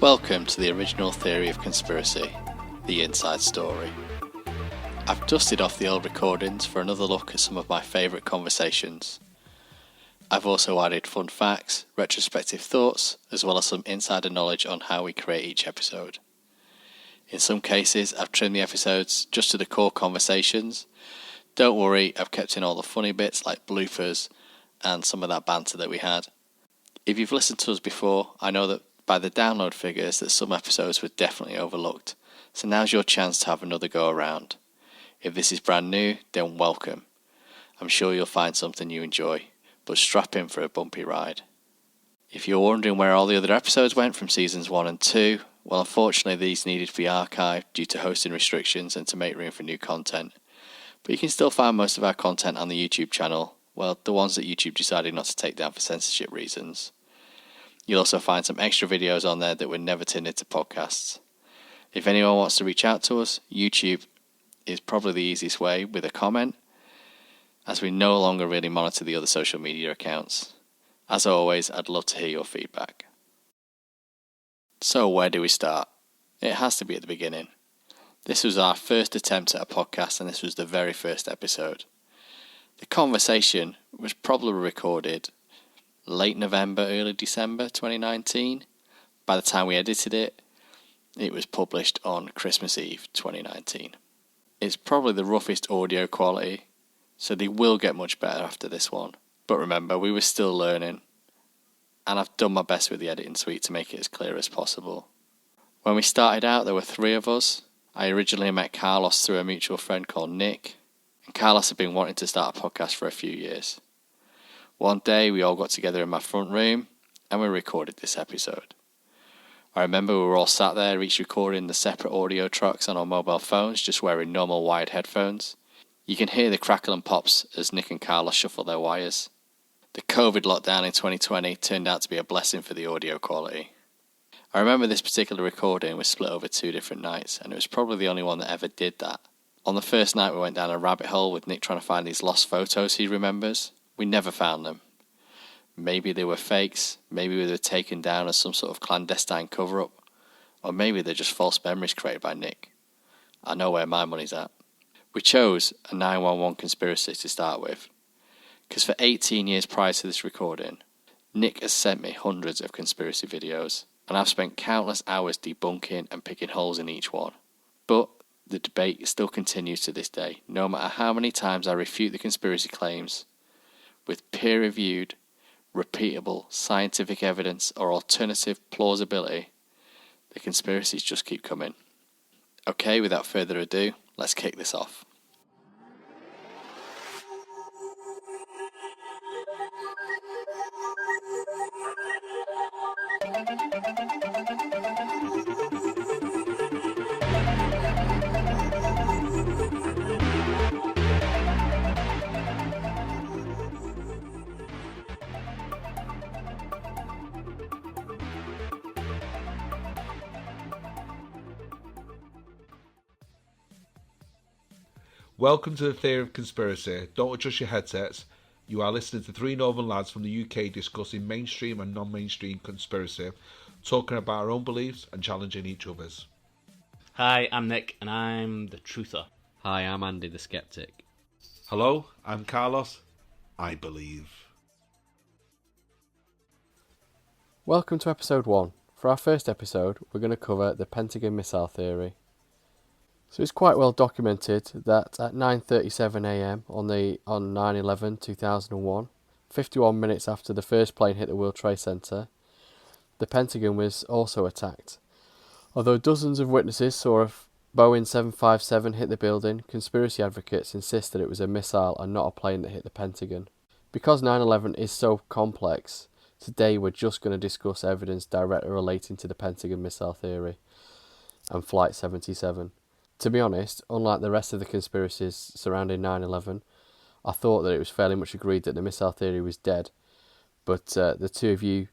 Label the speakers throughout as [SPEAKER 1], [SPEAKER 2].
[SPEAKER 1] Welcome to the original theory of conspiracy, the inside story. I've dusted off the old recordings for another look at some of my favourite conversations. I've also added fun facts, retrospective thoughts, as well as some insider knowledge on how we create each episode. In some cases, I've trimmed the episodes just to the core conversations. Don't worry, I've kept in all the funny bits like bloopers and some of that banter that we had. If you've listened to us before, I know that by the download figures that some episodes were definitely overlooked, so now's your chance to have another go around. If this is brand new, then welcome. I'm sure you'll find something you enjoy, but strap in for a bumpy ride. If you're wondering where all the other episodes went from seasons 1 and 2, well, unfortunately these needed to be archived due to hosting restrictions and to make room for new content. But you can still find most of our content on the YouTube channel, well, the ones that YouTube decided not to take down for censorship reasons. You'll also find some extra videos on there that were never turned into podcasts. If anyone wants to reach out to us, YouTube is probably the easiest way with a comment, as we no longer really monitor the other social media accounts. As always, I'd love to hear your feedback. So where do we start? It has to be at the beginning. This was our first attempt at a podcast, and this was the very first episode. The conversation was probably recorded late November, early December 2019. By the time we edited it, it was published on Christmas Eve 2019. It's probably the roughest audio quality, so they will get much better after this one. But remember, we were still learning, and I've done my best with the editing suite to make it as clear as possible. When we started out, there were 3 of us. I originally met Carlos through a mutual friend called Nick, and Carlos had been wanting to start a podcast for a few years. One day we all got together in my front room and we recorded this episode. I remember we were all sat there, each recording the separate audio tracks on our mobile phones, just wearing normal wired headphones. You can hear the crackle and pops as Nick and Carlos shuffle their wires. The COVID lockdown in 2020 turned out to be a blessing for the audio quality. I remember this particular recording was split over 2 different nights, and it was probably the only one that ever did that. On the first night we went down a rabbit hole with Nick trying to find these lost photos he remembers. We never found them. Maybe they were fakes, maybe they were taken down as some sort of clandestine cover-up, or maybe they're just false memories created by Nick. I know where my money's at. We chose a 911 conspiracy to start with, because for 18 years prior to this recording, Nick has sent me hundreds of conspiracy videos, and I've spent countless hours debunking and picking holes in each one. But the debate still continues to this day, no matter how many times I refute the conspiracy claims with peer-reviewed, repeatable scientific evidence or alternative plausibility. The conspiracies just keep coming. Okay, without further ado, let's kick this off.
[SPEAKER 2] Welcome to the Theory of Conspiracy. Don't adjust your headsets. You are listening to 3 northern lads from the UK discussing mainstream and non-mainstream conspiracy, talking about our own beliefs and challenging each other's.
[SPEAKER 3] Hi, I'm Nick, and I'm the truther.
[SPEAKER 4] Hi, I'm Andy the Skeptic.
[SPEAKER 2] Hello, I'm Carlos. I believe.
[SPEAKER 5] Welcome to episode 1. For our first episode, we're going to cover the Pentagon missile theory. So it's quite well documented that at 9:37am on 9/11/2001, 51 minutes after the first plane hit the World Trade Center, the Pentagon was also attacked. Although dozens of witnesses saw a Boeing 757 hit the building, conspiracy advocates insist that it was a missile and not a plane that hit the Pentagon. Because 9/11 is so complex, today we're just going to discuss evidence directly relating to the Pentagon missile theory and Flight 77. To be honest, unlike the rest of the conspiracies surrounding 9/11, I thought that it was fairly much agreed that the missile theory was dead, but the two of you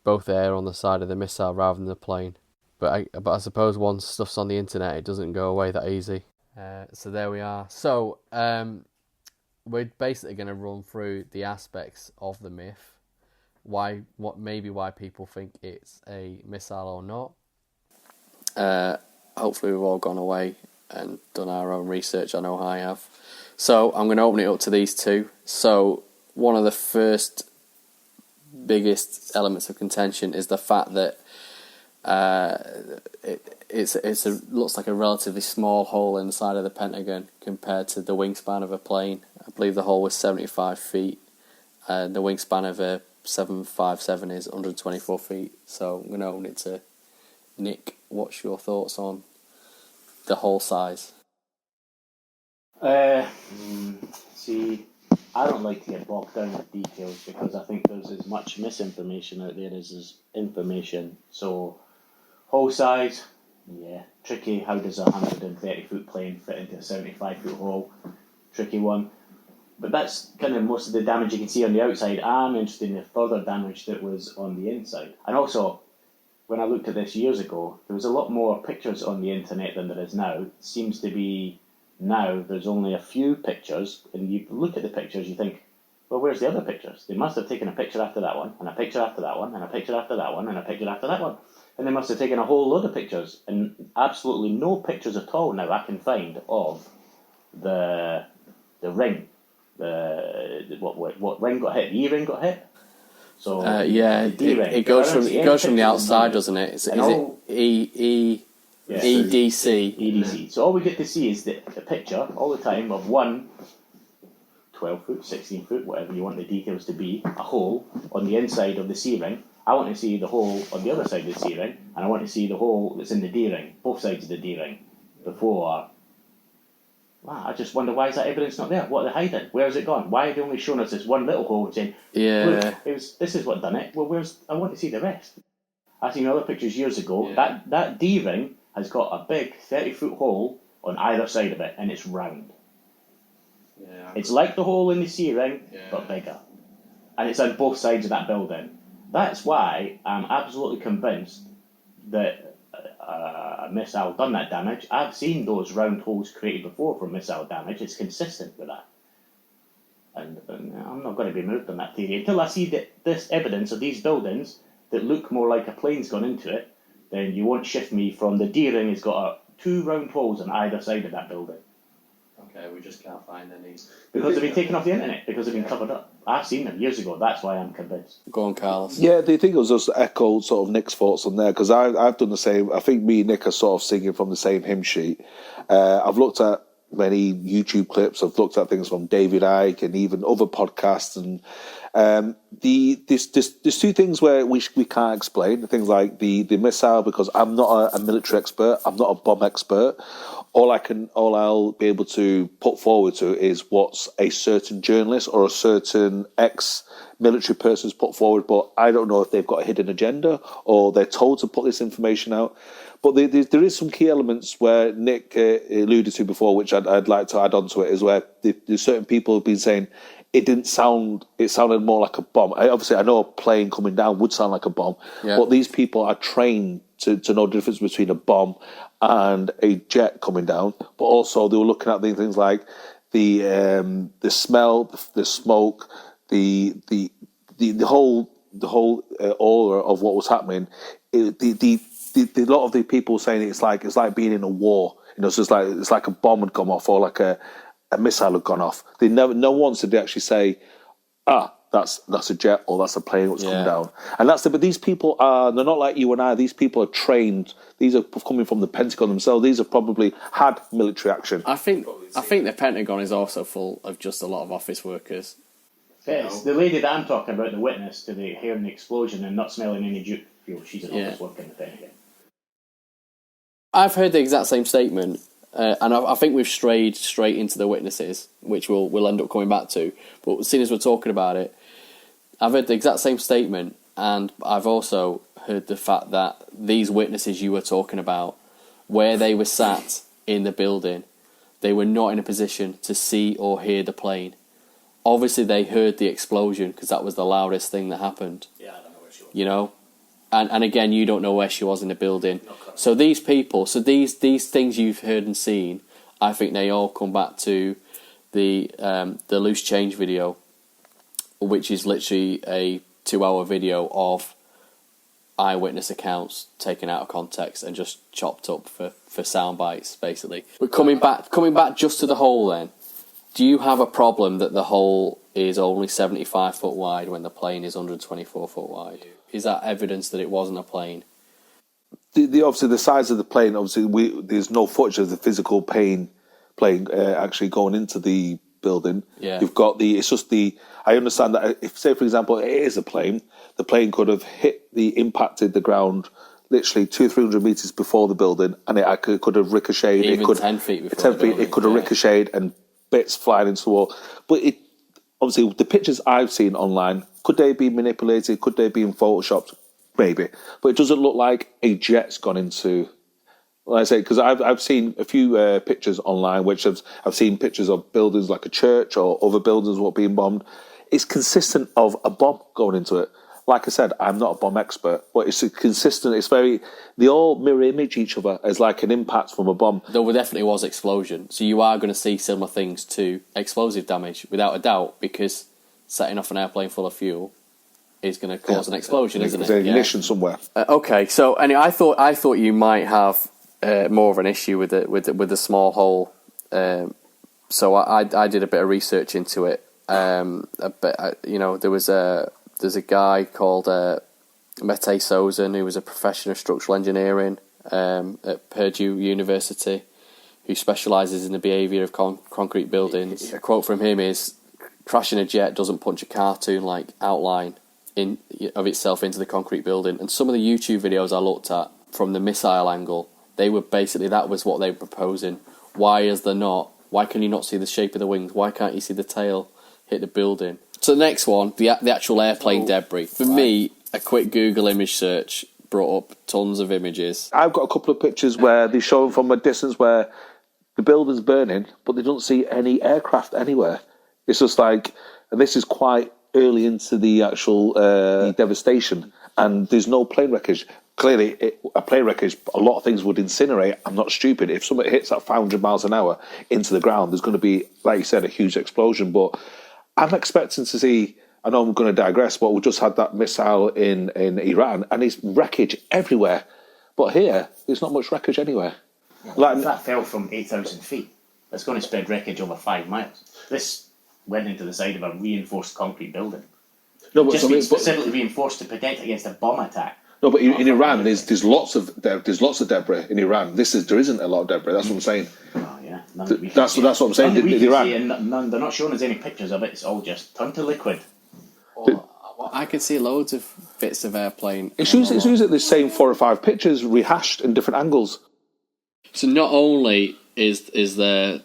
[SPEAKER 5] both err on the side of the missile rather than the plane. But I suppose once stuff's on the internet, it doesn't go away that easy. So there we are. So we're basically going to run through the aspects of the myth, why people think it's a missile or not. Hopefully we've all gone away and done our own research. I know I have. So I'm going to open it up to these two. So one of the first biggest elements of contention is the fact that it looks like a relatively small hole inside of the Pentagon compared to the wingspan of a plane. I believe the hole was 75 feet, and the wingspan of a 757 is 124 feet. So I'm going to open it to Nick. What's your thoughts on the hole size?
[SPEAKER 3] See, I don't like to get bogged down with details because I think there's as much misinformation out there as information. So, hole size, yeah, tricky. How does a 130-foot plane fit into a 75-foot hole? Tricky one. But that's kind of most of the damage you can see on the outside. I'm interested in the further damage that was on the inside. And also, when I looked at this years ago, there was a lot more pictures on the internet than there is now. It seems to be now there's only a few pictures, and you look at the pictures, you think, well, where's the other pictures? They must have taken a picture after that one, and a picture after that one, and a picture after that one, and a picture after that one. And they must have taken a whole load of pictures, and absolutely no pictures at all now I can find of the ring. What ring got hit? The E-ring got hit? So
[SPEAKER 5] it goes from the outside, doesn't it? Is it EDC?
[SPEAKER 3] EDC. So all we get to see is the picture all the time of one 12-foot, 16-foot, whatever you want the details to be, a hole on the inside of the C-ring. I want to see the hole on the other side of the C-ring, and I want to see the hole that's in the D-ring, both sides of the D-ring, before. Wow, I just wonder, why is that evidence not there? What are they hiding? Where has it gone? Why are they only showing us this one little hole and saying, look, this is what done it? Well, I want to see the rest. I've seen other pictures years ago. Yeah. That D-ring has got a big 30-foot hole on either side of it, and it's round. Yeah, it's like the hole in the C-ring, but bigger. And it's on both sides of that building. That's why I'm absolutely convinced that a missile done that damage. I've seen those round holes created before from missile damage. It's consistent with that. And I'm not going to be moved on that theory. Until I see this evidence of these buildings that look more like a plane's gone into it, then you won't shift me from the D-ring has got two round holes on either side of that building.
[SPEAKER 5] Okay, we just can't find any.
[SPEAKER 3] Because they've been taken off the internet, because they've been covered up. I've seen them years ago, that's why I'm convinced.
[SPEAKER 5] Go on, Carlos.
[SPEAKER 2] Yeah, do you think it was just echo sort of Nick's thoughts on there? Because I've done the same. I think me and Nick are sort of singing from the same hymn sheet. I've looked at many YouTube clips, I've looked at things from David Icke and even other podcasts, and there's two things where we can't explain. Things like the missile, because I'm not a military expert, I'm not a bomb expert. All I'll be able to put forward to is what's a certain journalist or a certain ex-military person's put forward, but I don't know if they've got a hidden agenda or they're told to put this information out. But there is some key elements where Nick alluded to before, which I'd like to add on to it, is where there's certain people have been saying it sounded more like a bomb. Obviously, I know a plane coming down would sound like a bomb, but these people are trained to know the difference between a bomb and a jet coming down. But also, they were looking at things like the smell, the smoke, the whole aura of what was happening. A lot of the people were saying it's like being in a war. You know, so it's like a bomb had gone off or like a missile had gone off. No once did they actually say, that's a jet or that's a plane that's come down. And but these people they're not like you and I. These people are trained. These are coming from the Pentagon themselves. These have probably had military action.
[SPEAKER 5] I think the Pentagon is also full of just a lot of office workers.
[SPEAKER 3] Yes, the lady that I'm talking about, the witness to hearing the explosion and not smelling any jet fuel, she's an office worker in the Pentagon.
[SPEAKER 5] I've heard the exact same statement, and I think we've strayed straight into the witnesses, which we'll end up coming back to. But seeing as we're talking about it, I've heard the exact same statement, and I've also heard the fact that these witnesses you were talking about, where they were sat in the building, they were not in a position to see or hear the plane. Obviously, they heard the explosion because that was the loudest thing that happened.
[SPEAKER 3] Yeah, I don't know where she was.
[SPEAKER 5] You know? And again, you don't know where she was in the building. So these people, these things you've heard and seen I think they all come back to the loose change video, which is literally a 2-hour video of eyewitness accounts taken out of context and just chopped up for sound bites, basically. But coming back just to the hole then, do you have a problem that the hole is only 75 foot wide when the plane is 124 foot wide? Is that evidence that it wasn't a plane?
[SPEAKER 2] The obviously the size of the plane. Obviously, there's no footage of the physical plane actually going into the building.
[SPEAKER 5] Yeah.
[SPEAKER 2] You've got it's just the. I understand that if, say, for example, it is a plane, the plane could have impacted the ground literally 200-300 meters before the building, and it could have ricocheted.
[SPEAKER 5] Even
[SPEAKER 2] it could
[SPEAKER 5] 10 feet before
[SPEAKER 2] 10
[SPEAKER 5] the
[SPEAKER 2] feet.
[SPEAKER 5] building,
[SPEAKER 2] It could have ricocheted and bits flying into the wall. But obviously, the pictures I've seen online, could they be manipulated? Could they be in photoshopped? Maybe, but it doesn't look like a jet's gone into. Like I say, because I've seen a few pictures online, which I've seen pictures of buildings like a church or other buildings what being bombed. It's consistent of a bomb going into it. Like I said, I'm not a bomb expert, but it's consistent. They all mirror image each other as like an impact from a bomb.
[SPEAKER 5] There definitely was explosion, so you are going to see similar things to explosive damage, without a doubt, because setting off an airplane full of fuel is going to cause an explosion, isn't it?
[SPEAKER 2] There's an ignition somewhere.
[SPEAKER 5] Okay, so anyway, I thought you might have more of an issue with the small hole. So I did a bit of research into it. There's a guy called Mete Sozin, who was a professor of structural engineering at Purdue University, who specialises in the behaviour of concrete buildings. A quote from him is, "Crashing a jet doesn't punch a cartoon-like outline of itself into the concrete building." And some of the YouTube videos I looked at from the missile angle, they were basically, that was what they were proposing. Why can you not see the shape of the wings? Why can't you see the tail hit the building? So the next one, the actual airplane debris. For me, a quick Google image search brought up tons of images.
[SPEAKER 2] I've got a couple of pictures where they show from a distance where the building's burning, but they don't see any aircraft anywhere. It's just like, and this is quite early into the actual devastation, and there's no plane wreckage. Clearly, a plane wreckage, a lot of things would incinerate. I'm not stupid. If somebody hits at 500 miles an hour into the ground, there's going to be, like you said, a huge explosion. But I'm expecting to see, I know I'm going to digress, but we just had that missile in Iran, and there's wreckage everywhere. But here, there's not much wreckage anywhere.
[SPEAKER 3] If that fell from 8,000 feet, that's going to spread wreckage over 5 miles. This went into the side of a reinforced concrete building.
[SPEAKER 2] No, but
[SPEAKER 3] Just been specifically reinforced to protect against a bomb attack.
[SPEAKER 2] No, but in Iran, there's lots of debris in Iran. There isn't a lot of debris. That's what I'm saying.
[SPEAKER 3] Oh yeah,
[SPEAKER 2] That's what I'm saying.
[SPEAKER 3] Iran, they're not showing us any pictures of it. It's all just turned to liquid.
[SPEAKER 5] I could see loads of bits of airplane.
[SPEAKER 2] It's usually the same 4 or 5 pictures rehashed in different angles.
[SPEAKER 5] So not only is there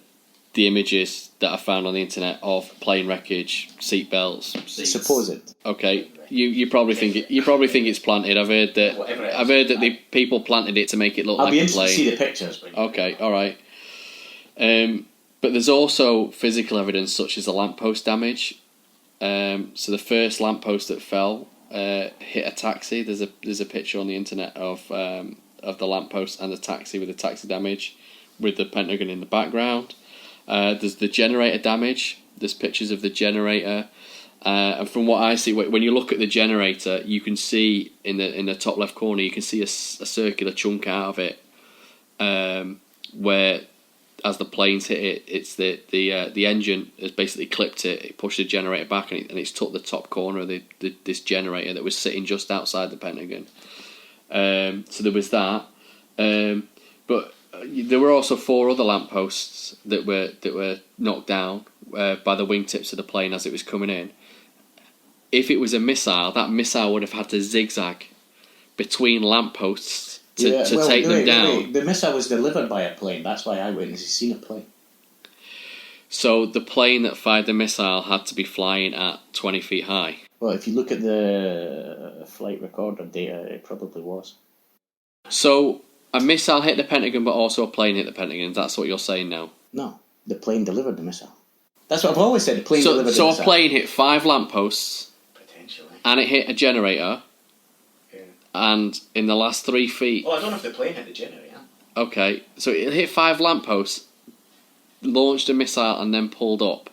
[SPEAKER 5] the images that are found on the internet of plane wreckage, seat belts.
[SPEAKER 3] Suppose it.
[SPEAKER 5] Okay, you probably think it's planted. I've heard that the people planted it to make it look like a plane.
[SPEAKER 3] I'll be interested to see the pictures.
[SPEAKER 5] Okay, all right. But there's also physical evidence such as the lamppost damage. So the first lamppost that fell hit a taxi. There's a picture on the internet of the lamppost and the taxi with the taxi damage, with the Pentagon in the background. There's the generator damage. There's pictures of the generator, and from what I see, when you look at the generator, you can see in the top left corner, you can see a circular chunk out of it, where as the planes hit it, it's the engine has basically clipped it. It pushed the generator back, and it's took the top corner of this generator that was sitting just outside the Pentagon. So there was that, but there were also 4 other lampposts that were knocked down by the wingtips of the plane as it was coming in. If it was a missile, that missile would have had to zigzag between lampposts to take them down.
[SPEAKER 3] The missile was delivered by a plane. That's why eyewitnesses seen a plane.
[SPEAKER 5] So the plane that fired the missile had to be flying at 20 feet high.
[SPEAKER 3] Well, if you look at the flight recorder data, it probably was.
[SPEAKER 5] So a missile hit the Pentagon, but also a plane hit the Pentagon. That's what you're saying now?
[SPEAKER 3] No, the plane delivered the missile. That's what I've always said. The plane delivered the missile.
[SPEAKER 5] So a plane hit 5 lampposts,
[SPEAKER 3] potentially,
[SPEAKER 5] and it hit a generator.
[SPEAKER 3] Yeah.
[SPEAKER 5] And in the last 3 feet.
[SPEAKER 3] Well, I don't know if the plane hit the generator.
[SPEAKER 5] Okay, so it hit 5 lampposts,
[SPEAKER 4] launched a missile and then pulled up,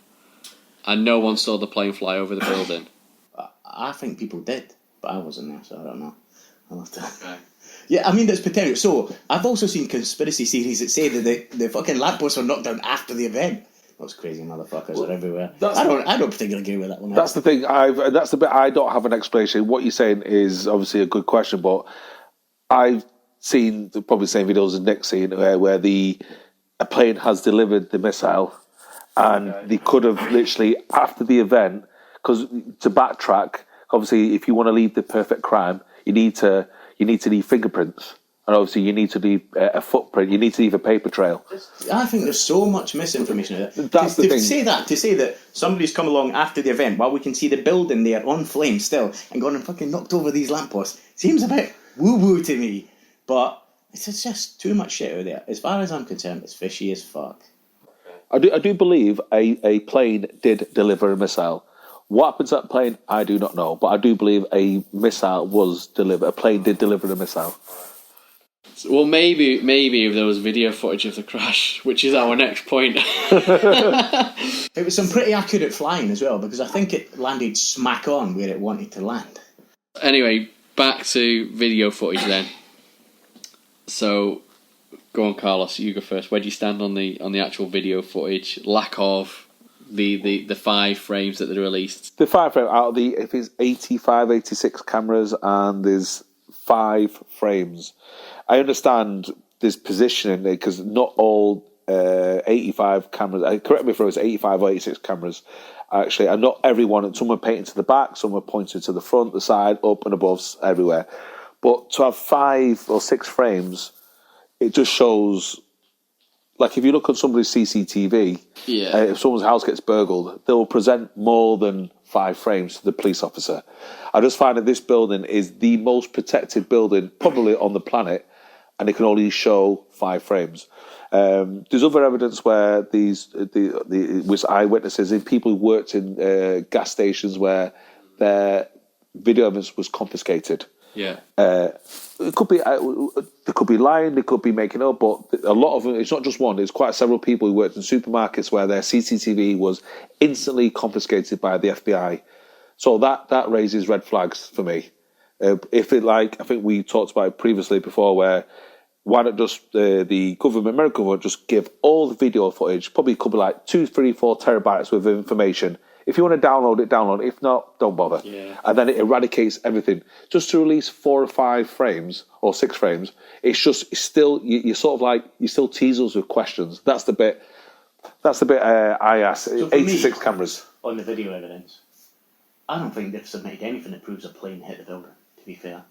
[SPEAKER 4] and no one saw the plane fly over the building?
[SPEAKER 3] I think people did, but I wasn't there, so I don't know. I'll have to...
[SPEAKER 4] Okay.
[SPEAKER 3] Yeah, I mean, that's potential. So, I've also seen conspiracy theories that say that the fucking lampposts were knocked down after the event. Those crazy motherfuckers are everywhere. I don't particularly agree with that one.
[SPEAKER 2] That's the thing. That's the bit I don't have an explanation. What you're saying is obviously a good question, but I've seen probably the same videos as Nick's seen where a plane has delivered the missile, and they could have literally after the event, because to backtrack, obviously, if you want to leave the perfect crime, you need to leave fingerprints. And obviously you need to leave a footprint, you need to leave a paper trail.
[SPEAKER 3] I think there's so much misinformation out there.
[SPEAKER 2] That's the thing.
[SPEAKER 3] To say that somebody's come along after the event while we can see the building there on flame still and gone and fucking knocked over these lampposts seems a bit woo-woo to me. But it's just too much shit out there. As far as I'm concerned, it's fishy as fuck.
[SPEAKER 2] I do believe a plane did deliver a missile. What happened to that plane, I do not know. But I do believe a missile was delivered. A plane did deliver a missile.
[SPEAKER 4] Well, maybe if there was video footage of the crash, which is our next point.
[SPEAKER 3] It was some pretty accurate flying as well, because I think it landed smack on where it wanted to land.
[SPEAKER 4] Anyway, back to video footage then. So, go on, Carlos. You go first. Where do you stand on the actual video footage? Lack of the 5 frames that they released.
[SPEAKER 2] The 5 frame out of if it's 85, 86 cameras and there's 5 frames. I understand there's positioning there because not all 85 cameras, correct me if it was 85 or 86 cameras, actually, and not everyone, some are painted to the back, some are pointed to the front, the side, up and above, everywhere. But to have 5 or 6 frames, it just shows, like if you look on somebody's CCTV, if someone's house gets burgled, they'll present more than 5 frames to the police officer. I just find that this building is the most protected building probably on the planet, and it can only show 5 frames. There's other evidence where with eyewitnesses in people who worked in gas stations where their video evidence was confiscated.
[SPEAKER 4] Yeah.
[SPEAKER 2] It could be they could be lying, they could be making up, but a lot of them, it's not just one, it's quite several people who worked in supermarkets where their CCTV was instantly confiscated by the FBI. So that raises red flags for me. If it, like I think we talked about it previously before, where why not just the government, American government, just give all the video footage, probably could be like 2, 3, 4 terabytes worth of information. If you want to download it, download it. If not, don't bother. Yeah. And then it eradicates everything. Just to release 4 or 5 frames or 6 frames, it's still you sort of like you still tease us with questions. That's the bit I ask. So 86 cameras
[SPEAKER 3] on the video evidence. I don't think they've submitted anything that proves a plane hit the building, to be fair.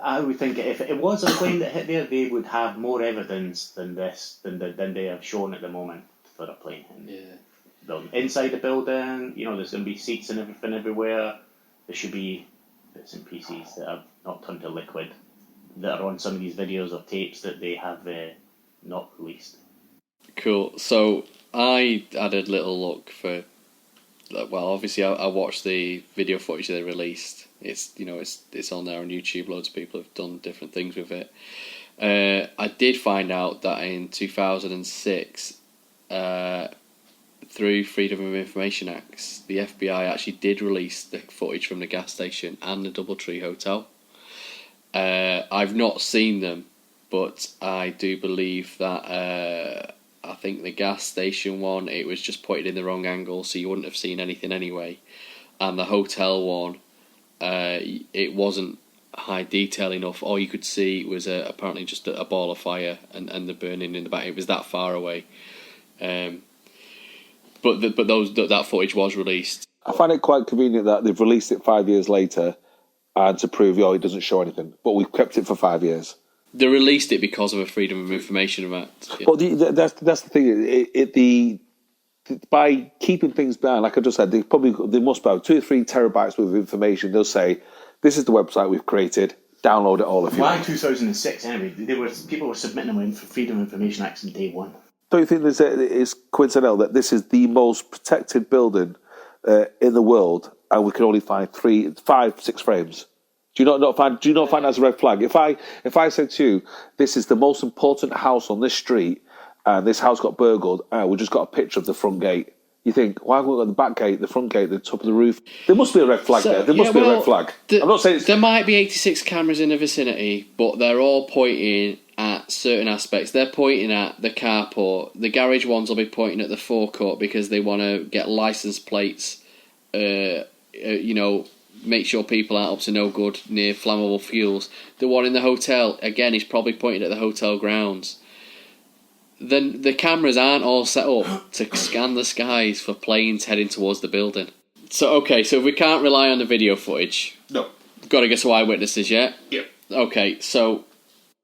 [SPEAKER 3] I would think if it was a plane that hit there, they would have more evidence than they have shown at the moment for a plane hitting. Yeah. Building. Inside the building, there's going to be seats and everything everywhere. There should be bits and pieces that have not turned to liquid that are on some of these videos or tapes that they have not released. Cool.
[SPEAKER 4] So I had a little look for. Well, obviously, I watched the video footage they released. It's it's on there on YouTube. Loads of people have done different things with it. I did find out that in 2006, through Freedom of Information Acts, the FBI actually did release the footage from the gas station and the DoubleTree Hotel. I've not seen them, but I do believe that. I think the gas station one, it was just pointed in the wrong angle, so you wouldn't have seen anything anyway. And the hotel one, it wasn't high detail enough. All you could see was apparently just a ball of fire and the burning in the back. It was that far away. But that footage was released.
[SPEAKER 2] I find it quite convenient that they've released it 5 years later, and to prove it doesn't show anything. But we've kept it for 5 years.
[SPEAKER 4] They released it because of a Freedom of Information Act. Yeah.
[SPEAKER 2] Well, that's the thing. By keeping things down, like I just said, they must have 2 or 3 terabytes worth of information. They'll say, "This is the website we've created. Download it all if you want."
[SPEAKER 3] Why 2006 anyway? People were submitting them for Freedom of Information Acts on day one.
[SPEAKER 2] Don't you think it's coincidental that this is the most protected building in the world, and we can only find 5, 6 frames? Do you not find that as a red flag? If I said to you, this is the most important house on this street, and this house got burgled, and we just got a picture of the front gate. You think, why haven't we got the back gate, the front gate, the top of the roof? There must be a red flag there. There must be a red flag. I'm not saying
[SPEAKER 4] there might be 86 cameras in the vicinity, but they're all pointing at certain aspects. They're pointing at the carport. The garage ones will be pointing at the forecourt because they want to get license plates. Make sure people aren't up to no good near flammable fuels. The one in the hotel, again, is probably pointing at the hotel grounds. Then the cameras aren't all set up to scan the skies for planes heading towards the building. So if we can't rely on the video footage,
[SPEAKER 2] no.
[SPEAKER 4] Got to get some eyewitnesses, yeah?
[SPEAKER 2] Yep.
[SPEAKER 4] Okay, so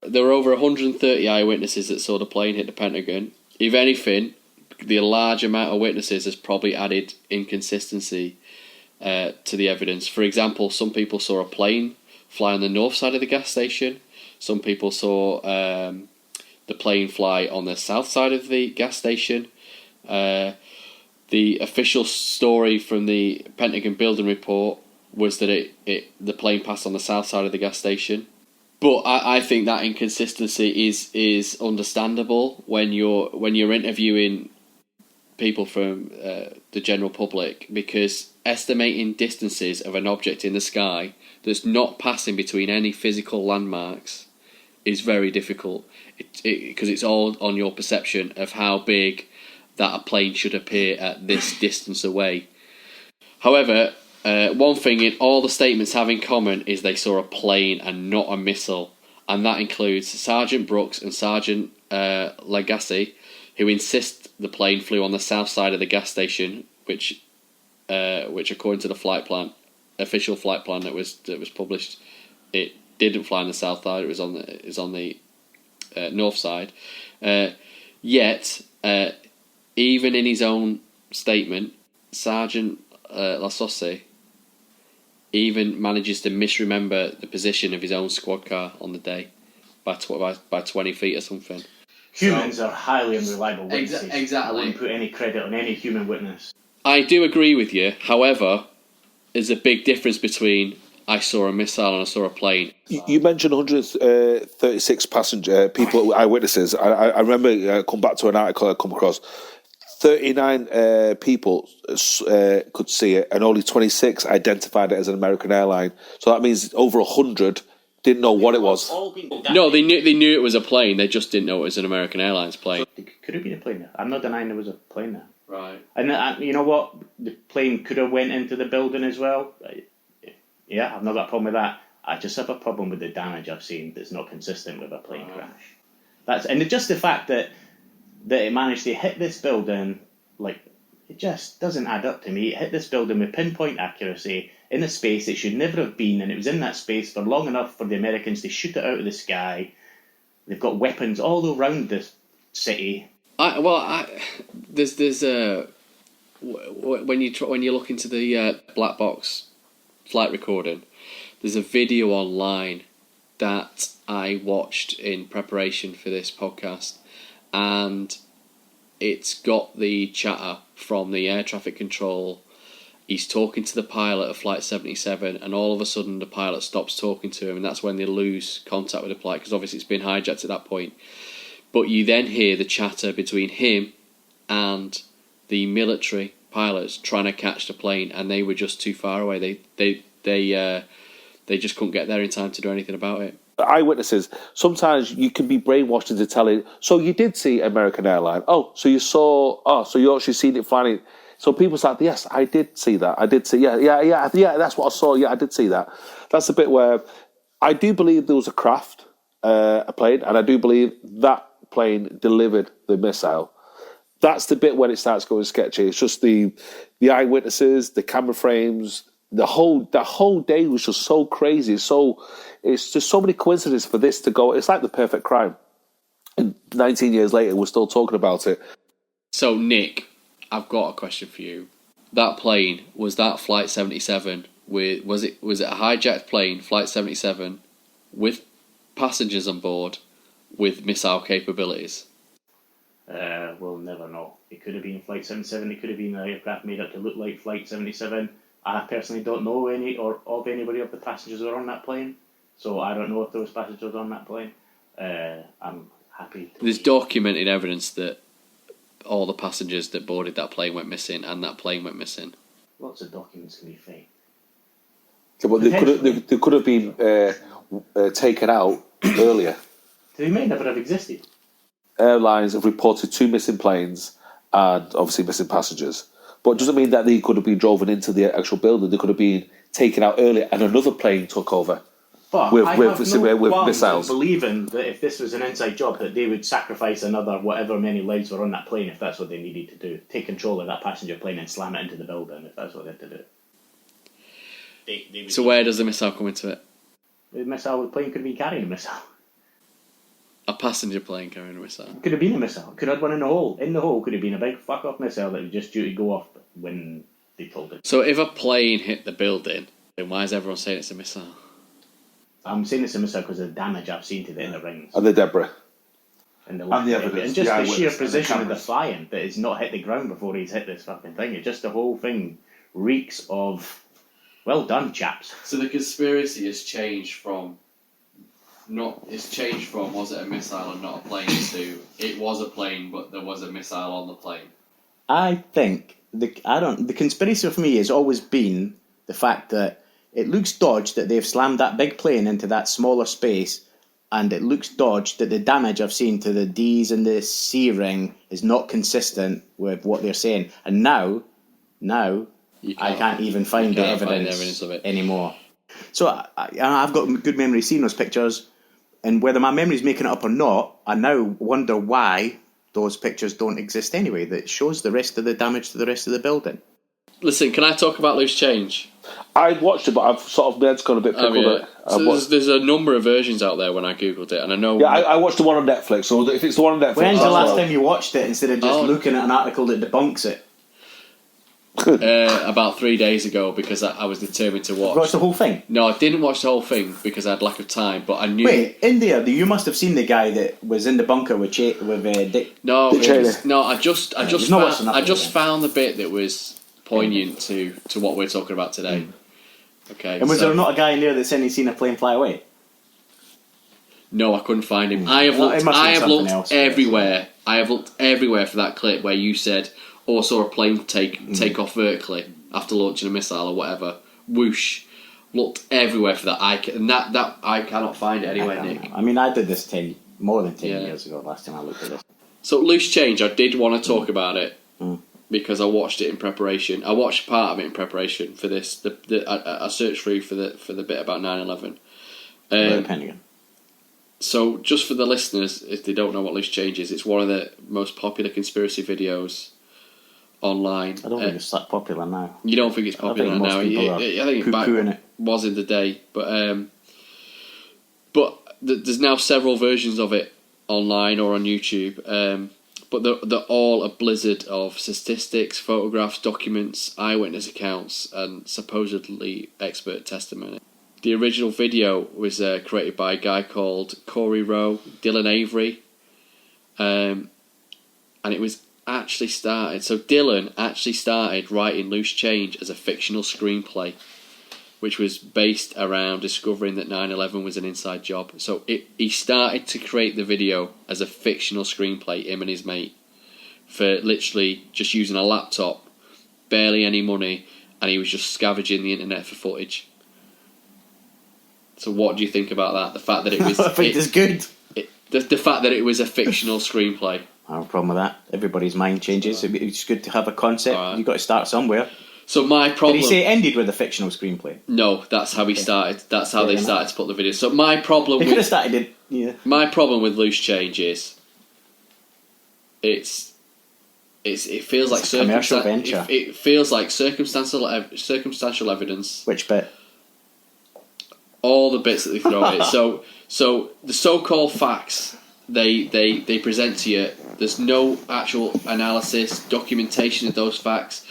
[SPEAKER 4] there were over 130 eyewitnesses that saw the plane hit the Pentagon. If anything, the large amount of witnesses has probably added inconsistency to the evidence. For example, some people saw a plane fly on the north side of the gas station. Some people saw the plane fly on the south side of the gas station. The official story from the Pentagon building report was that the plane passed on the south side of the gas station. But I think that inconsistency is understandable when you're interviewing people from the general public, because estimating distances of an object in the sky that's not passing between any physical landmarks is very difficult, because it's all on your perception of how big that a plane should appear at this distance away. However, one thing in all the statements have in common is they saw a plane and not a missile, and that includes Sergeant Brooks and Sergeant Lagasse, who insist the plane flew on the south side of the gas station, which according to the official flight plan that was published, it didn't fly on the south side. It was on the north side. Yet, even in his own statement, Sergeant Lagasse even manages to misremember the position of his own squad car on the day by 20 feet or something.
[SPEAKER 3] Humans are highly unreliable witnesses.
[SPEAKER 4] Exactly.
[SPEAKER 3] I wouldn't put any credit on any human witness.
[SPEAKER 4] I do agree with you. However, there's a big difference between I saw a missile and I saw a plane.
[SPEAKER 2] You mentioned 136 passenger people, eyewitnesses. I remember come back to an article I come across. 39 people could see it, and only 26 identified it as an American airline. So that means over 100 didn't know what it was.
[SPEAKER 4] No, they knew it was a plane. They just didn't know it was an American Airlines plane.
[SPEAKER 3] It could have been a plane there. I'm not denying there was a plane there.
[SPEAKER 4] Right.
[SPEAKER 3] And you know what? The plane could have went into the building as well. Yeah, I've not got a problem with that. I just have a problem with the damage I've seen that's not consistent with a plane crash. And just the fact that it managed to hit this building, it just doesn't add up to me. It hit this building with pinpoint accuracy in a space it should never have been, and it was in that space for long enough for the Americans to shoot it out of the sky. They've got weapons all around this city.
[SPEAKER 4] There's when you look into the black box flight recording, there's a video online that I watched in preparation for this podcast, and it's got the chatter from the air traffic control. He's talking to the pilot of Flight 77, and all of a sudden the pilot stops talking to him, and that's when they lose contact with the flight, because obviously it's been hijacked at that point. But you then hear the chatter between him and the military pilots trying to catch the plane, and they were just too far away. They just couldn't get there in time to do anything about it.
[SPEAKER 2] Eyewitnesses, sometimes you can be brainwashed into telling, so you did see American Airline. So you actually seen it flying. So people say, yes, I did see that. I did see, yeah, that's what I saw. Yeah, I did see that. That's the bit where I do believe there was a craft, a plane, and I do believe that plane delivered the missile. That's the bit when it starts going sketchy. It's just the eyewitnesses, the camera frames, the whole day was just so crazy. So it's just so many coincidences for this to go. It's like the perfect crime. And 19 years later, we're still talking about it.
[SPEAKER 4] So Nick, I've got a question for you. That plane, was that Flight 77? Was it a hijacked plane, Flight 77, with passengers on board with missile capabilities?
[SPEAKER 3] We'll never know. It could have been Flight 77. It could have been an aircraft made up to look like Flight 77. I personally don't know any of anybody of the passengers who are on that plane, so I don't know if there was passengers on that plane. I'm happy.
[SPEAKER 4] There's documented evidence that all the passengers that boarded that plane went missing, and that plane went missing.
[SPEAKER 3] Lots of documents can be fake.
[SPEAKER 2] Yeah, but they could have been taken out earlier.
[SPEAKER 3] They may never have existed.
[SPEAKER 2] Airlines have reported 2 missing planes and obviously missing passengers. But it doesn't mean that they could have been driven into the actual building. They could have been taken out earlier and another plane took over.
[SPEAKER 3] But
[SPEAKER 2] with
[SPEAKER 3] I have no qualms
[SPEAKER 2] missiles.
[SPEAKER 3] in believing that if this was an inside job, that they would sacrifice another whatever many lives were on that plane if that's what they needed to do. Take control of that passenger plane and slam it into the building if that's what they had to do. They would
[SPEAKER 4] So where does the missile come into it?
[SPEAKER 3] the plane could be carrying a missile.
[SPEAKER 4] A passenger plane carrying a missile.
[SPEAKER 3] Could have been a missile. Could have had one in the hole. In the hole could have been a big fuck off missile that was just due to go off when they told it.
[SPEAKER 4] So if a plane hit the building, then why is everyone saying it's a missile?
[SPEAKER 3] I'm saying it's a missile because of the damage I've seen to the inner rings.
[SPEAKER 2] And the debris.
[SPEAKER 3] And the
[SPEAKER 2] evidence,
[SPEAKER 3] and just
[SPEAKER 2] the
[SPEAKER 3] the sheer
[SPEAKER 2] eyewitness, and the
[SPEAKER 3] position of the
[SPEAKER 2] cameras.
[SPEAKER 3] flying that it's not hit the ground before he's hit this fucking thing. It's just the whole thing reeks of well done, chaps.
[SPEAKER 4] So the conspiracy has changed from was it a missile and not a plane to it was a plane but there was a missile on the plane.
[SPEAKER 3] I think the conspiracy for me has always been the fact that it looks dodged that they've slammed that big plane into that smaller space, and it looks dodged that the damage I've seen to the D's and the C ring is not consistent with what they're saying. And now I can't even find the evidence
[SPEAKER 4] of it
[SPEAKER 3] anymore. So I've got good memory seeing those pictures, and whether my memory's making it up or not, I now wonder why those pictures don't exist anyway. That shows the rest of the damage to the rest of the building.
[SPEAKER 4] Listen, can I talk about Loose Change?
[SPEAKER 2] I watched it, but I've sort of my head's gone a bit pickled.
[SPEAKER 4] Yeah. So there's a number of versions out there when I googled it, and I know.
[SPEAKER 2] Yeah, I watched the one on Netflix. So if it's the one on Netflix,
[SPEAKER 3] When's the last time you watched it instead of just looking at an article that debunks it?
[SPEAKER 4] About 3 days ago, because I was determined to watch.
[SPEAKER 3] Watch the whole thing?
[SPEAKER 4] No, I didn't watch the whole thing because I had lack of time, but I knew.
[SPEAKER 3] Wait, in there, you must have seen the guy that was in the bunker with Dick.
[SPEAKER 4] No,
[SPEAKER 2] Dick Cheney.
[SPEAKER 4] I just found the bit that was poignant to what we're talking about today. Okay.
[SPEAKER 3] And was there not a guy in there that said he'd seen a plane fly away?
[SPEAKER 4] No, I couldn't find him. I have looked everywhere. I have looked everywhere for that clip where you said, "Oh, I saw a plane take off vertically after launching a missile or whatever." Whoosh. Looked everywhere for that. I cannot find it anywhere, Nick.
[SPEAKER 3] I mean, I did this more than 10 years ago. Last time I looked at this.
[SPEAKER 4] So Loose Change, I did want to talk about it because I watched it in preparation. I watched part of it in preparation for this. I searched through for the bit about 9/11.
[SPEAKER 3] Pentagon.
[SPEAKER 4] So, just for the listeners, if they don't know what Loose Change is, it's one of the most popular conspiracy videos online.
[SPEAKER 3] I don't think it's that popular now.
[SPEAKER 4] You don't think it's popular now? I think it was in the day, but there's now several versions of it online or on YouTube. But they're all a blizzard of statistics, photographs, documents, eyewitness accounts, and supposedly expert testimony. The original video was created by a guy called Corey Rowe, Dylan Avery, and it was actually started. So Dylan actually started writing Loose Change as a fictional screenplay, which was based around discovering that 9/11 was an inside job. So he started to create the video as a fictional screenplay, him and his mate, for literally just using a laptop, barely any money, and he was just scavenging the internet for footage. So what do you think about that? The fact that it was...
[SPEAKER 3] I think it's good.
[SPEAKER 4] The fact that it was a fictional screenplay.
[SPEAKER 3] I have a problem with that. Everybody's mind changes. It's good to have a concept.
[SPEAKER 4] Right.
[SPEAKER 3] You've got to start somewhere.
[SPEAKER 4] So my problem...
[SPEAKER 3] Did he say it ended with a fictional screenplay?
[SPEAKER 4] No, that's how he started. That's how they started to put the video. So my problem...
[SPEAKER 3] They could have started it... Yeah.
[SPEAKER 4] My problem with Loose Change is... It feels like
[SPEAKER 3] commercial venture.
[SPEAKER 4] It feels like circumstantial evidence.
[SPEAKER 3] Which bit?
[SPEAKER 4] All the bits that they throw at it. So the so-called facts they present to you. There's no actual analysis, documentation of those facts,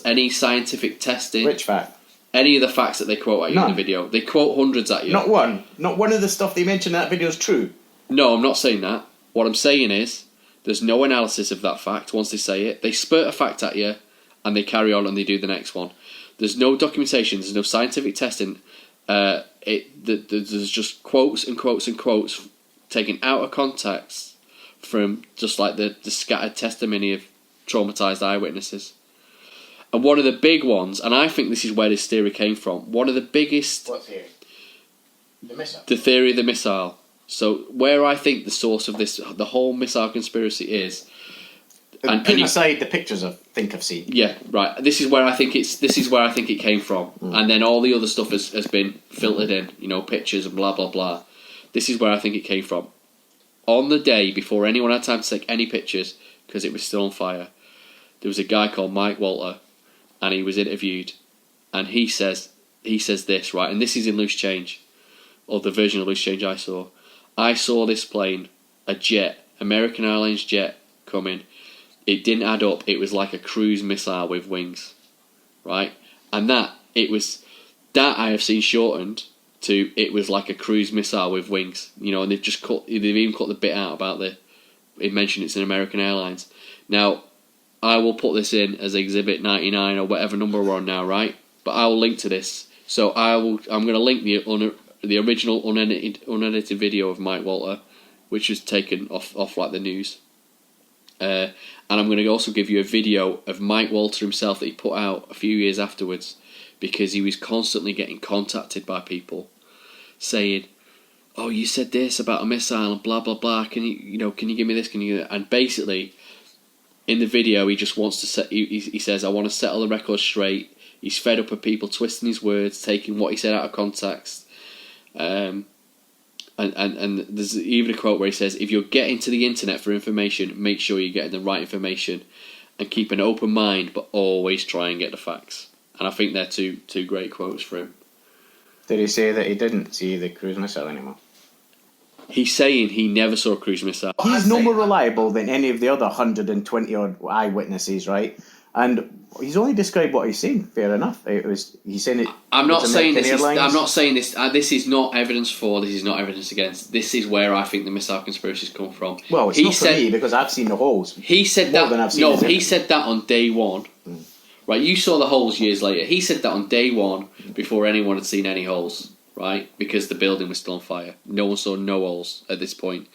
[SPEAKER 4] any scientific testing.
[SPEAKER 3] Which fact?
[SPEAKER 4] Any of the facts that they quote at you in the video. They quote hundreds at you.
[SPEAKER 3] Not one. Not one of the stuff they mentioned in that video is true.
[SPEAKER 4] No, I'm not saying that. What I'm saying is there's no analysis of that fact once they say it. They spurt a fact at you and they carry on and they do the next one. There's no documentation. There's no scientific testing. There's just quotes and quotes and quotes taken out of context from just like the scattered testimony of traumatised eyewitnesses. And one of the big ones, and I think this is where this theory came from, one of the biggest...
[SPEAKER 3] What theory? The missile?
[SPEAKER 4] The theory of the missile. So where I think the source of this, the whole missile conspiracy is...
[SPEAKER 3] Putting aside the pictures I think I've seen.
[SPEAKER 4] Yeah, right. This is where I think it came from. And then all the other stuff has been filtered in, pictures and blah, blah, blah. This is where I think it came from. On the day before anyone had time to take any pictures, because it was still on fire, there was a guy called Mike Walter, and he was interviewed, and he says this, right, and this is in Loose Change, or the version of Loose Change I saw. I saw this plane, a jet, American Airlines jet, coming. It didn't add up. It was like a cruise missile with wings, right? And that I have seen shortened to it was like a cruise missile with wings, and they've even cut the bit out about it mentioned it's an American Airlines. Now, I will put this in as Exhibit 99 or whatever number we're on now, right? But I will link to this. So I'm going to link the original unedited video of Mike Walter, which was taken off like the news. And I'm going to also give you a video of Mike Walter himself that he put out a few years afterwards, because he was constantly getting contacted by people saying, "Oh, you said this about a missile and blah blah blah. Can you give me this? Can you?" And basically, in the video, he just wants to he says, "I want to settle the record straight." He's fed up of people twisting his words, taking what he said out of context. And there's even a quote where he says, "If you're getting to the internet for information, make sure you're getting the right information, and keep an open mind, but always try and get the facts." And I think they're two great quotes for him.
[SPEAKER 3] Did he say that he didn't see the cruise missile anymore?
[SPEAKER 4] He's saying he never saw a cruise missile.
[SPEAKER 3] He's no more reliable than any of the other 120 odd eyewitnesses, right? And he's only described what he's seen. Fair enough. He's saying it.
[SPEAKER 4] I'm not saying this.
[SPEAKER 3] Airlines.
[SPEAKER 4] I'm not saying this. This is not evidence for. This is not evidence against. This is where I think the missile conspiracies come from.
[SPEAKER 3] Well, it's not for me because I've seen the holes.
[SPEAKER 4] He said
[SPEAKER 3] more
[SPEAKER 4] that.
[SPEAKER 3] Than I've seen
[SPEAKER 4] No, he said that on day one. Right, you saw the holes years later. He said that on day one before anyone had seen any holes. Right, because the building was still on fire. No one saw no holes at this point.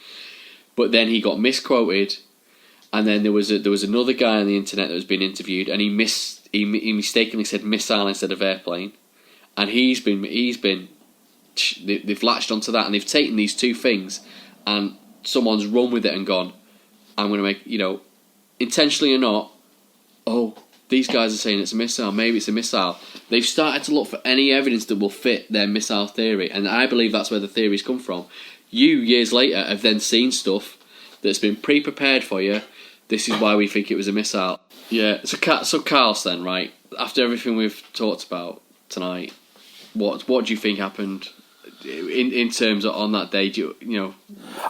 [SPEAKER 4] But then he got misquoted, and then there was another guy on the internet that was being interviewed, and he mistakenly said missile instead of airplane, and they've latched onto that, and they've taken these two things, and someone's run with it and gone, I'm going to make, intentionally or not, oh, these guys are saying it's a missile, maybe it's a missile. They've started to look for any evidence that will fit their missile theory, and I believe that's where the theories come from. You, years later, have then seen stuff that's been pre-prepared for you. This is why we think it was a missile. Yeah, so Carl's then, right, after everything we've talked about tonight, what do you think happened in terms of on that day?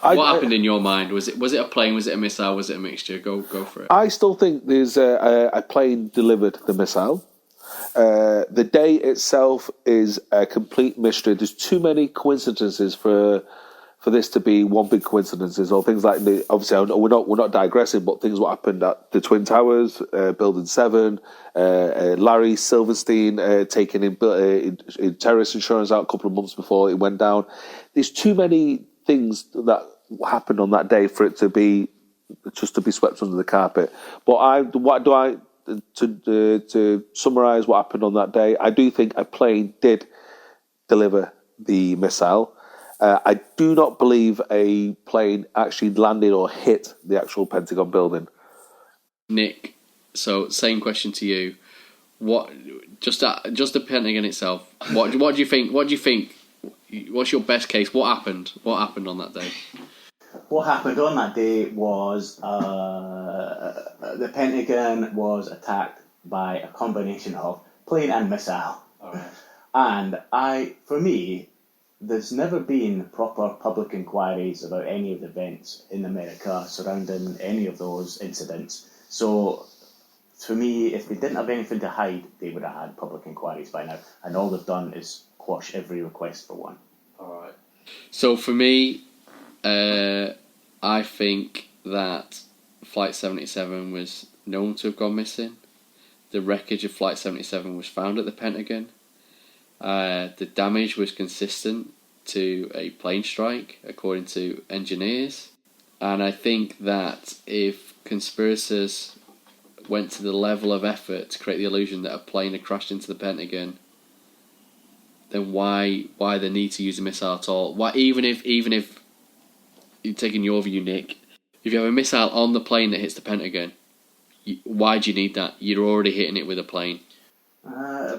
[SPEAKER 4] What happened in your mind? Was it a plane? Was it a missile? Was it a mixture? Go for it.
[SPEAKER 2] I still think there's a plane delivered the missile. The day itself is a complete mystery. There's too many coincidences for this to be one big coincidence, or things like obviously we're not digressing, but things what happened at the Twin Towers, Building 7, Larry Silverstein taking in terrorist insurance out a couple of months before it went down. There's too many things that happened on that day for it to be just to be swept under the carpet. But to summarise what happened on that day, I do think a plane did deliver the missile. I do not believe a plane actually landed or hit the actual Pentagon building.
[SPEAKER 4] Nick, so same question to you. What just the Pentagon itself? What do you think? What do you think? What's your best case? What happened? What happened on that day?
[SPEAKER 3] What happened on that day was the Pentagon was attacked by a combination of plane and missile.
[SPEAKER 4] Right.
[SPEAKER 3] And for me, there's never been proper public inquiries about any of the events in America surrounding any of those incidents. So, for me, if they didn't have anything to hide, they would have had public inquiries by now. And all they've done is quash every request for one.
[SPEAKER 4] All right. So for me, I think that Flight 77 was known to have gone missing. The wreckage of Flight 77 was found at the Pentagon. The damage was consistent to a plane strike, according to engineers. And I think that if conspirators went to the level of effort to create the illusion that a plane had crashed into the Pentagon, then why the need to use a missile at all? Why even if you're taking your view, Nick, if you have a missile on the plane that hits the Pentagon, why do you need that? You're already hitting it with a plane.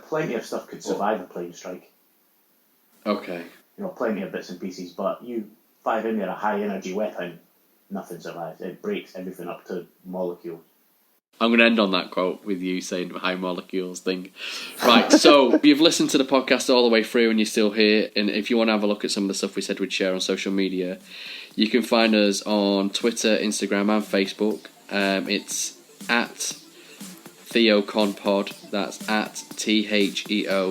[SPEAKER 3] Plenty of stuff could survive a plane strike.
[SPEAKER 4] Okay.
[SPEAKER 3] You know, plenty of bits and pieces, but you fire in there a high energy weapon, nothing survives. It breaks everything up to molecules.
[SPEAKER 4] I'm going to end on that quote with you saying high molecules thing. Right, so you've listened to the podcast all the way through and you're still here. And if you want to have a look at some of the stuff we said we'd share on social media, you can find us on Twitter, Instagram and Facebook. It's at TheoConPod. That's at TheoConPod.